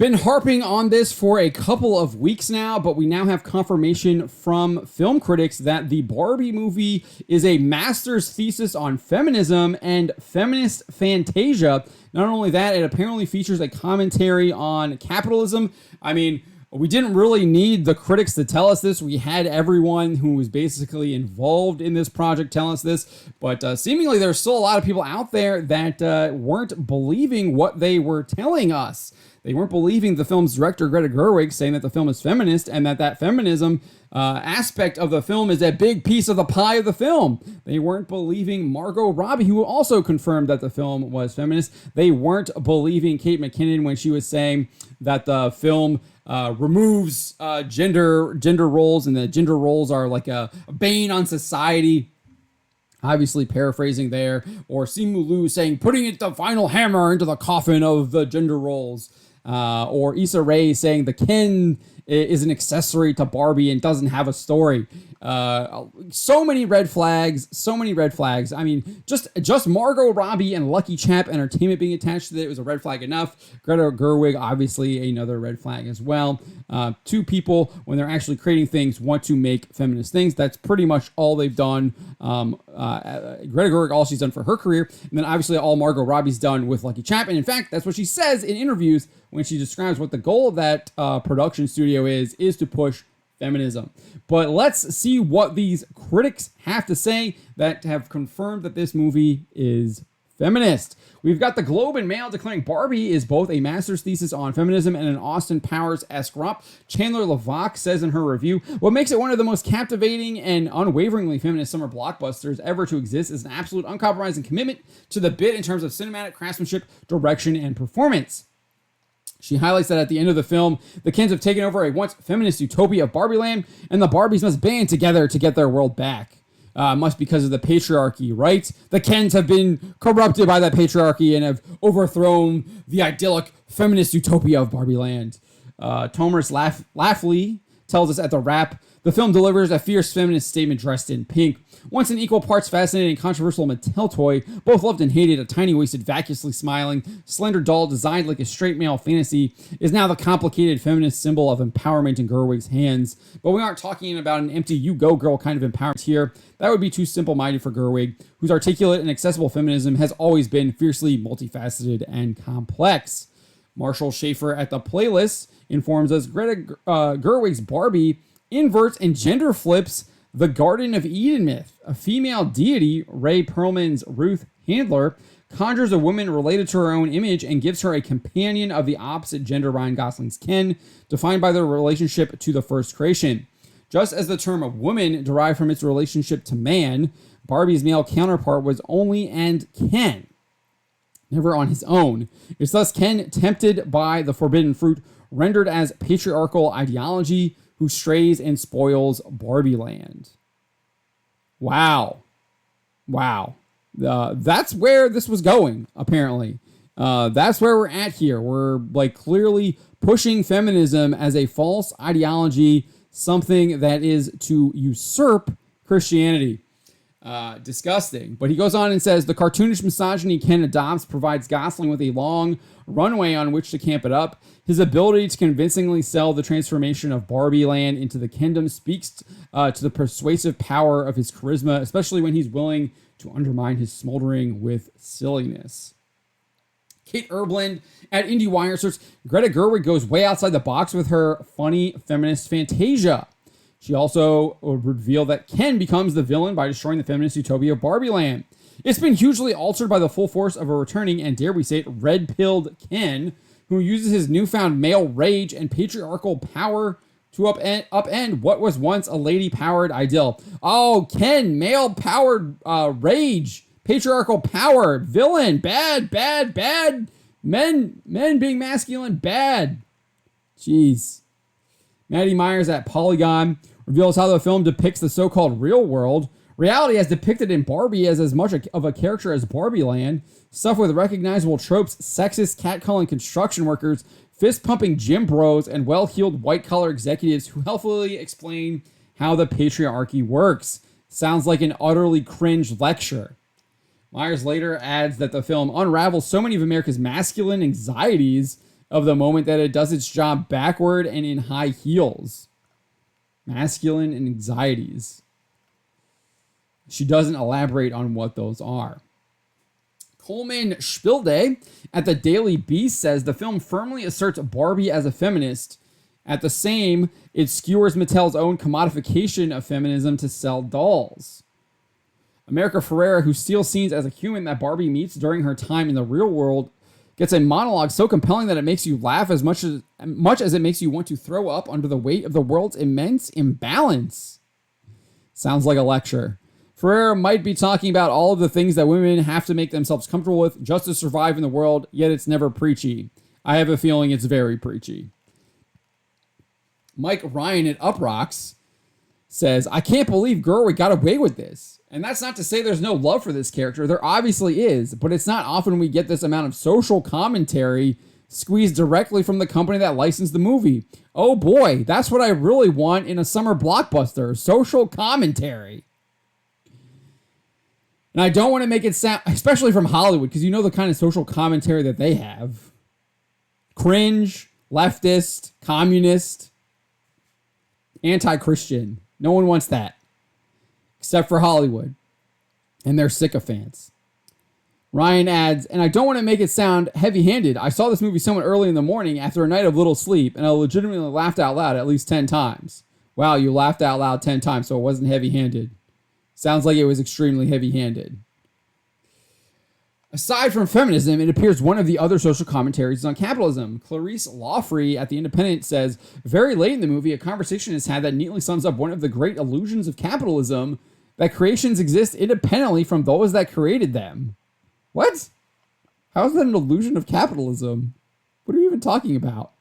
Been harping on this for a couple of weeks now, but we now have confirmation from film critics that the Barbie movie is a master's thesis on feminism and feminist fantasia. Not only that, it apparently features a commentary on capitalism. I mean, we didn't really need the critics to tell us this. We had everyone who was basically involved in this project tell us this, but seemingly there's still a lot of people out there that weren't believing what they were telling us. They weren't believing the film's director, Greta Gerwig, saying that the film is feminist and that feminism aspect of the film is a big piece of the pie of the film. They weren't believing Margot Robbie, who also confirmed that the film was feminist. They weren't believing Kate McKinnon when she was saying that the film removes gender roles and that gender roles are like a bane on society. Obviously paraphrasing there. Or Simu Liu saying, putting the final hammer into the coffin of the gender roles. Or Issa Rae saying the Ken is an accessory to Barbie and doesn't have a story. So many red flags. I mean, just Margot Robbie and Lucky Chap Entertainment being attached to it was a red flag enough. Greta Gerwig, obviously another red flag as well. Two people, when they're actually creating things, want to make feminist things. That's pretty much all they've done. Greta Gerwig, all she's done for her career, and then obviously all Margot Robbie's done with Lucky Chap. And in fact, that's what she says in interviews when she describes what the goal of that production studio is to push feminism. But let's see what these critics have to say that have confirmed that this movie is feminist. We've got the Globe and Mail declaring Barbie is both a master's thesis on feminism and an Austin Powers-esque romp. Chandler LaVox says in her review, what makes it one of the most captivating and unwaveringly feminist summer blockbusters ever to exist is an absolute uncompromising commitment to the bit in terms of cinematic craftsmanship, direction, and performance. She highlights that at the end of the film, the Kens have taken over a once feminist utopia of Barbie land, and the Barbies must band together to get their world back. Must because of the patriarchy, right? The Kens have been corrupted by that patriarchy and have overthrown the idyllic feminist utopia of Barbie land. Thomas Laughley tells us at the wrap, the film delivers a fierce feminist statement dressed in pink. Once an equal parts fascinating and controversial Mattel toy, both loved and hated, a tiny-waisted, vacuously smiling, slender doll designed like a straight male fantasy, is now the complicated feminist symbol of empowerment in Gerwig's hands. But we aren't talking about an empty you-go girl kind of empowerment here. That would be too simple-minded for Gerwig, whose articulate and accessible feminism has always been fiercely multifaceted and complex. Marshall Schaefer at the Playlist informs us Greta Gerwig's Barbie inverts and gender flips the Garden of Eden myth. A female deity, Ray Perlman's Ruth Handler, conjures a woman related to her own image and gives her a companion of the opposite gender, Ryan Gosling's Ken, defined by their relationship to the first creation. Just as the term woman derived from its relationship to man, Barbie's male counterpart was only and Ken, never on his own. It's thus Ken tempted by the forbidden fruit, rendered as patriarchal ideology, who strays and spoils Barbie land. Wow. That's where this was going, apparently. That's where we're at here. We're like clearly pushing feminism as a false ideology, something that is to usurp Christianity. Disgusting. But he goes on and says, the cartoonish misogyny Ken adopts provides Gosling with a long runway on which to camp it up. His ability to convincingly sell the transformation of Barbie land into the kingdom speaks to the persuasive power of his charisma, especially when he's willing to undermine his smoldering with silliness. Kate Erblend at IndieWire asserts, Greta Gerwig goes way outside the box with her funny feminist fantasia. She also revealed that Ken becomes the villain by destroying the feminist utopia of Barbie land. It's been hugely altered by the full force of a returning, and dare we say it, red-pilled Ken, who uses his newfound male rage and patriarchal power to upend what was once a lady-powered ideal. Oh, Ken, male-powered rage, patriarchal power, villain, bad, men being masculine, bad. Jeez. Maddie Myers at Polygon reveals how the film depicts the so-called real world. Reality as depicted in Barbie as much of a character as Barbie Land. Stuff with recognizable tropes, sexist catcalling construction workers, fist-pumping gym bros, and well-heeled white-collar executives who helpfully explain how the patriarchy works. Sounds like an utterly cringe lecture. Myers later adds that the film unravels so many of America's masculine anxieties of the moment that it does its job backward and in high heels. Masculine and anxieties. She doesn't elaborate on what those are. Coleman Spilde at the Daily Beast says the film firmly asserts Barbie as a feminist. At the same, it skewers Mattel's own commodification of feminism to sell dolls. America Ferrera, who steals scenes as a human that Barbie meets during her time in the real world, gets a monologue so compelling that it makes you laugh as much as it makes you want to throw up under the weight of the world's immense imbalance. Sounds like a lecture. Ferrera might be talking about all of the things that women have to make themselves comfortable with just to survive in the world, yet it's never preachy. I have a feeling it's very preachy. Mike Ryan at Uprocks says, I can't believe Gerwig got away with this. And that's not to say there's no love for this character. There obviously is, but it's not often we get this amount of social commentary squeezed directly from the company that licensed the movie. Oh boy, that's what I really want in a summer blockbuster, social commentary. And I don't want to make it sound, especially from Hollywood, because you know the kind of social commentary that they have. Cringe, leftist, communist, anti-Christian. No one wants that. Except for Hollywood and their sycophants. Ryan adds, and I don't want to make it sound heavy-handed. I saw this movie somewhat early in the morning after a night of little sleep, and I legitimately laughed out loud at least 10 times. Wow, you laughed out loud 10 times, so it wasn't heavy-handed. Sounds like it was extremely heavy-handed. Aside from feminism, it appears one of the other social commentaries is on capitalism. Clarice Lawfrey at The Independent says, very late in the movie, a conversation is had that neatly sums up one of the great illusions of capitalism, that creations exist independently from those that created them. What? How is that an illusion of capitalism? What are you even talking about?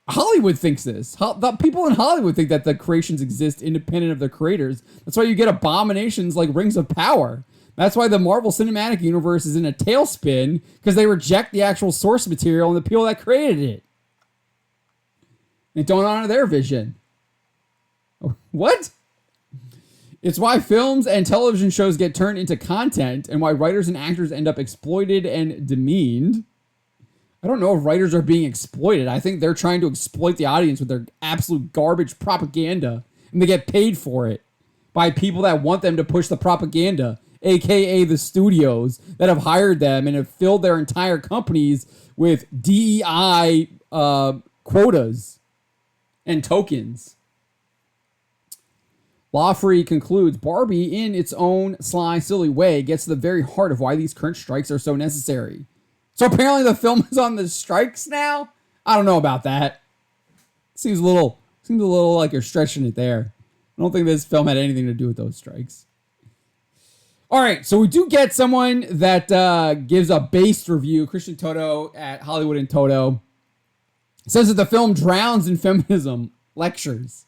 Hollywood thinks this. The people in Hollywood think that the creations exist independent of their creators. That's why you get abominations like Rings of Power. That's why the Marvel Cinematic Universe is in a tailspin, because they reject the actual source material and the people that created it. They don't honor their vision. What? It's why films and television shows get turned into content and why writers and actors end up exploited and demeaned. I don't know if writers are being exploited. I think they're trying to exploit the audience with their absolute garbage propaganda, and they get paid for it by people that want them to push the propaganda, aka the studios that have hired them and have filled their entire companies with DEI quotas and tokens. Lawfrey concludes, Barbie, in its own sly, silly way, gets to the very heart of why these current strikes are so necessary. So apparently the film is on the strikes now? I don't know about that. Seems a little like you're stretching it there. I don't think this film had anything to do with those strikes. All right, so we do get someone that gives a based review. Christian Toto at Hollywood and Toto says that the film drowns in feminism lectures.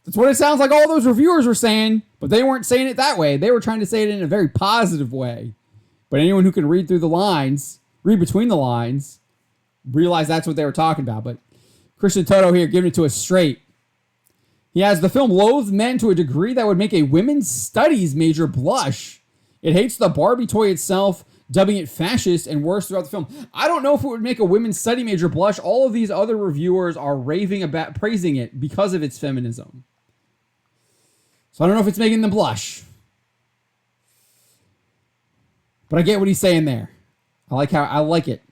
That's what it sounds like all those reviewers were saying, but they weren't saying it that way. They were trying to say it in a very positive way. But anyone who can read through the lines, read between the lines, realize that's what they were talking about. But Christian Toto here giving it to us straight. He has the film loathes men to a degree that would make a women's studies major blush. It hates the Barbie toy itself, dubbing it fascist and worse throughout the film. I don't know if it would make a women's study major blush. All of these other reviewers are raving about praising it because of its feminism. So I don't know if it's making them blush. But I get what he's saying there. I like it.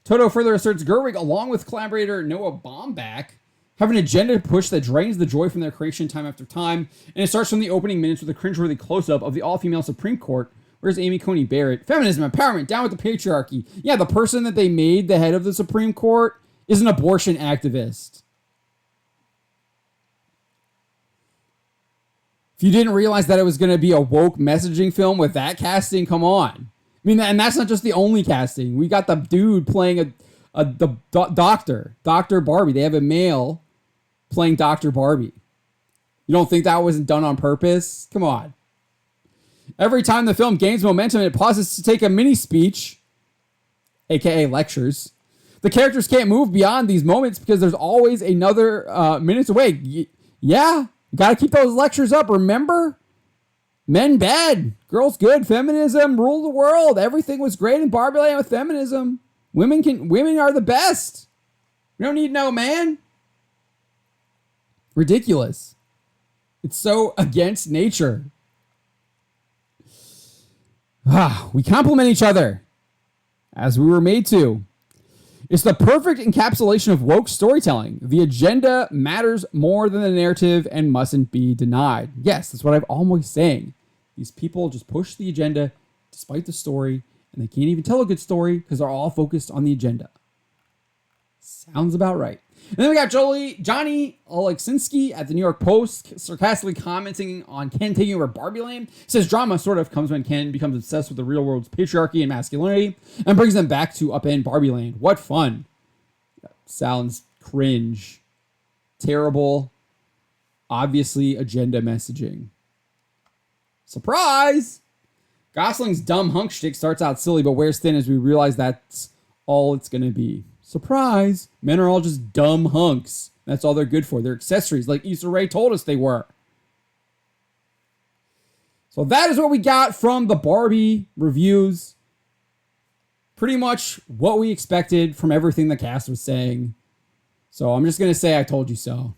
Toto further asserts Gerwig, along with collaborator Noah Baumbach, have an agenda push that drains the joy from their creation time after time, and it starts from the opening minutes with a cringeworthy close-up of the all-female Supreme Court. Where's Amy Coney Barrett? Feminism, empowerment, down with the patriarchy. Yeah, the person that they made the head of the Supreme Court is an abortion activist. If you didn't realize that it was going to be a woke messaging film with that casting, come on. I mean, and that's not just the only casting. We got the dude playing the doctor, Dr. Barbie. They have a male playing Dr. Barbie. You don't think that wasn't done on purpose? Come on. Every time the film gains momentum, it pauses to take a mini speech, aka lectures. The characters can't move beyond these moments because there's always another minutes away. Yeah, got to keep those lectures up, remember? Men bad, girls good, feminism rule the world. Everything was great in Barbie Land with feminism. Women are the best. We don't need no man. Ridiculous. It's so against nature. We complement each other as we were made to. It's the perfect encapsulation of woke storytelling. The agenda matters more than the narrative and mustn't be denied. Yes, that's what I'm always saying. These people just push the agenda despite the story, and they can't even tell a good story because they're all focused on the agenda. Sounds about right. And then we got Johnny Oleksinski at the New York Post sarcastically commenting on Ken taking over Barbie Land. Says drama sort of comes when Ken becomes obsessed with the real world's patriarchy and masculinity and brings them back to upend Barbie Land. What fun. That sounds cringe. Terrible. Obviously agenda messaging. Surprise! Gosling's dumb hunk shtick starts out silly but wears thin as we realize that's all it's going to be. Surprise! Men are all just dumb hunks. That's all they're good for. They're accessories, like Issa Rae told us they were. So that is what we got from the Barbie reviews. Pretty much what we expected from everything the cast was saying. So I'm just going to say I told you so.